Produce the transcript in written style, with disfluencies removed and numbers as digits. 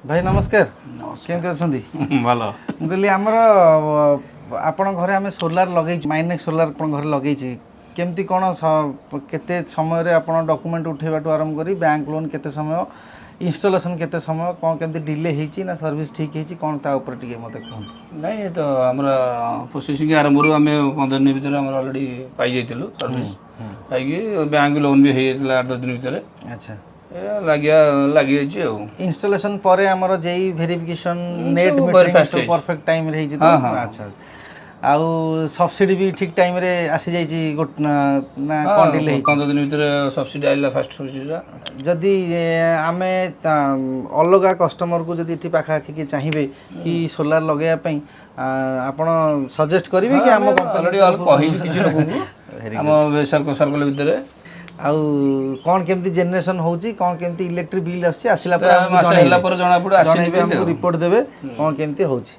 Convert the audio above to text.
भाई नमस्कार नमस्कार केमती अछंती भलो मु कहली हमर आपण घरे आमे सोलार लगै माइनेक सोलार आपण घरे लगै छी केमती कोन केते समय रे आपण डॉक्यूमेंट उठेबाटू आरंभ करी बैंक लोन केते समय इंस्टॉलेशन केते समय कोन केमती डिले हेची ना सर्विस ठीक हेची कोन ता ऊपर टिके मते कहन नहीं ये तो हमरा प्रोसेसिंग आरंभ रू आमे 15 दिन भीतर हमरा ऑलरेडी पाई जाइतिलु सर्विस पाइकी बैंक लोन भी हे 8-10 दिन भीतर अच्छा लागिया लागी जाइछि इंस्टॉलेशन परे हमर जेई वेरिफिकेशन नेट सब मीटरिंग fast सब हेछि। परफेक्ट टाइम रे हेची तो अच्छा आउ सब्सिडी भी ठीक टाइम रे आसी जाइछि ना कोन डिले हेची 15 दिन भीतर सब्सिडी आइला फर्स्ट सब्सिडी जदि आमे अलगा कस्टमर को जदि एठी पाखा कि चाहिए कि सोलार लगेया पई आपण सजेस्ट करिवे कि हम ऑलरेडी ऑल कहि किछि लोगन हम सर्कल भीतर आउ कोन केमती जनरेशन होची कोन केमती इलेक्ट्रिक बिल आसी आसिला पर मास होला पर जणा पड़ आसी हमको रिपोर्ट देबे कोन केमती होची